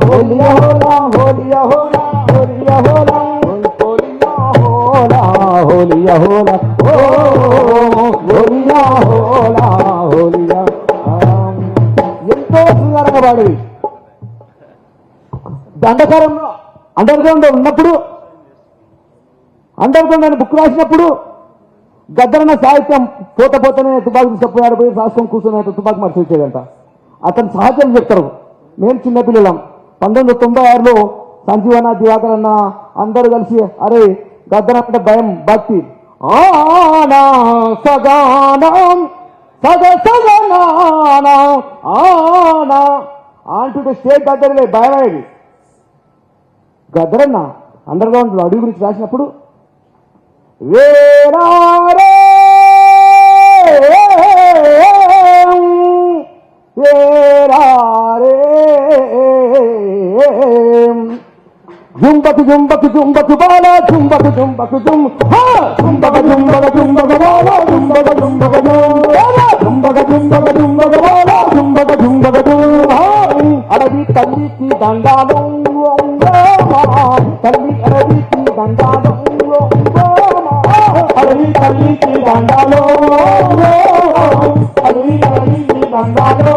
హోలియా హోలా హోలియా హోలా హోలియా హోలా హోలియా హోలా హోలియా హోలా హోలియా హోలా హోలియా. ఎంతో శృంగారంగా పాడేది. దండకారంలో under ground ఉన్నప్పుడు, అండర్ గ్రౌండ్ అని బుక్ రాసినప్పుడు గద్దరన్న సాహిత్యం పోతనే తుపాకి తీసుకుపోయాడు, పోయి రాసుకొని కూర్చున్నట్టు తుపాకి మర్చి వచ్చేదంట. అతను సహజం చెప్తారు. మేము చిన్నపిల్లలం. 1996లో సంజీవన దివాకర్ అన్న అందరూ కలిసి అరే గద్దరన్న అంటే భయం భక్తి ఆనా సగానం సగ సగనానా ఆనా అంటుంటే స్టేట్ గద్దరలే భయం అయ్యేది. గద్దరన్న అండర్ గ్రౌండ్ అడుగు గురించి రాసినప్పుడు వేరారే వేరారే జుంబకు జుంబకు జుంబకు బాల జుంబకు జుంబకు జుం జుంబక జుంబక జుంబక బాల జుంబక జుంబక జుంబక జుంబక జుంబక బాల జుంబక జుంబక జుం అడవి తల్లికి దండాలు తల్లి అడవికి దండాలు అడవి తల్లికి దండాలు అడవి తల్లికి దండాలు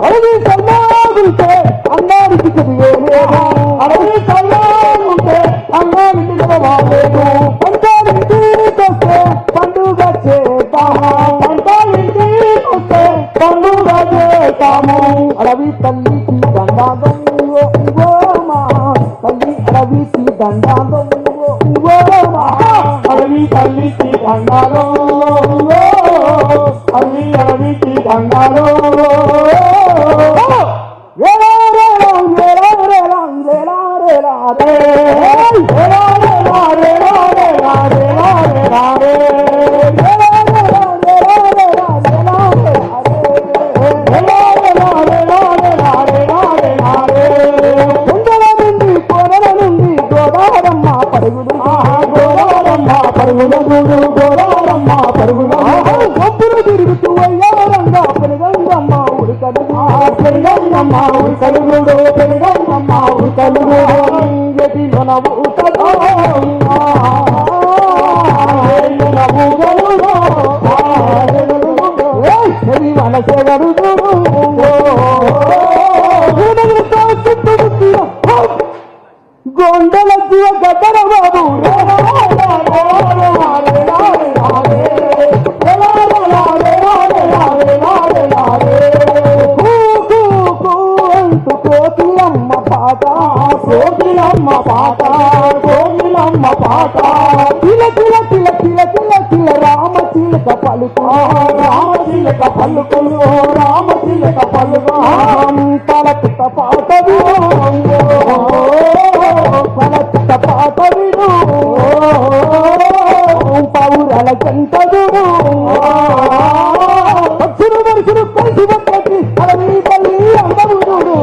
అడవి సల్లాగుంటే అన్నానికి చదివేలేదు అడవి సల్లాగుంటే అన్నానికి చదవాలేదు పంటాలింటికొస్తే పండుగ చేద్దాము పంటాలింటికొస్తే పండుగ చేద్దాము అడవి తల్లికి దండాలు తల్లి అడవికి దండాలు అడవి తల్లికి దండాలు అడవి అడవికి దండాలు తిరుగుతూ అయ్యారంగా పెరుగంగమ్మ ఉడకలు పెరుగంగమ్మ ఉడకలు పెరుగంగమ్మ ఉడకలు గొండల జీవ గద్దర బాబు కోకిలమ్మ పాట కోకిలమ్మ పాట కోకిలమ్మ పాట తిల తిల తిల తిల తిల తిల రామ చిలక పలుకు రామ చిలక పలుకులు రామ చిలక పలుకు పలకిత పాట పలకిత పాట విను పౌరల చెంతదు పక్షులు మనుషులు కలిసి వచ్చి అడవి తల్లి అందరూ చూడు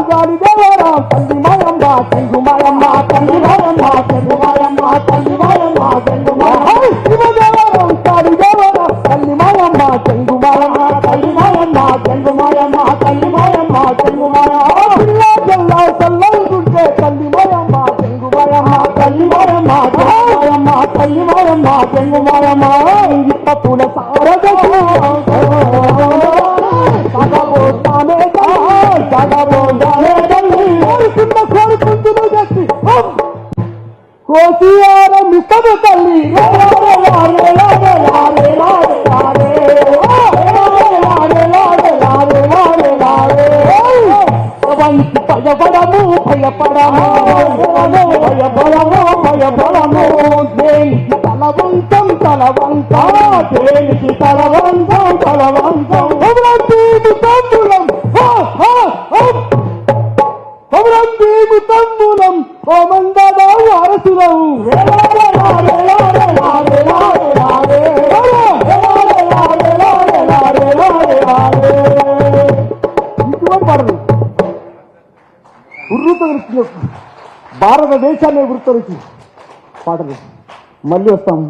గాలి దేవరా తల్లి మాయమ్మ చెంగు మాయమ్మ తల్లి మాయమ్మ చెంగు మాయమ్మ తల్లి మాయమ్మ చెంగు మాయమ్మ శివదేవరం గాలి దేవరా తల్లి మాయమ్మ చెంగు మాయమ్మ తల్లి మాయమ్మ చెంగు మాయమ్మ తల్లి మాయమ్మ చెంగు మాయమ్మ పిల్ల జల్లా సల్లంగుంటే తల్లి మాయమ్మ చెంగు మాయమ్మ తల్లి మాయమ్మ మాయమ్మ తల్లి మాయమ్మ చెంగు మాయమ్మ ఇప్పతుల సారద కోసియార మిస్తము తల్లి భయపడము భయపడము భయపడము భయపడము దేనికి తలవంతం తలవంత దేనికి తలవంతం తలవంతం తమ్ములం కోమందద వారసులం ఇటువంటి పడదు ఉర్రు తగిలిస్తుంది భారతదేశాన్ని గుర్తొచ్చి పాటలు మళ్ళీ వస్తాం.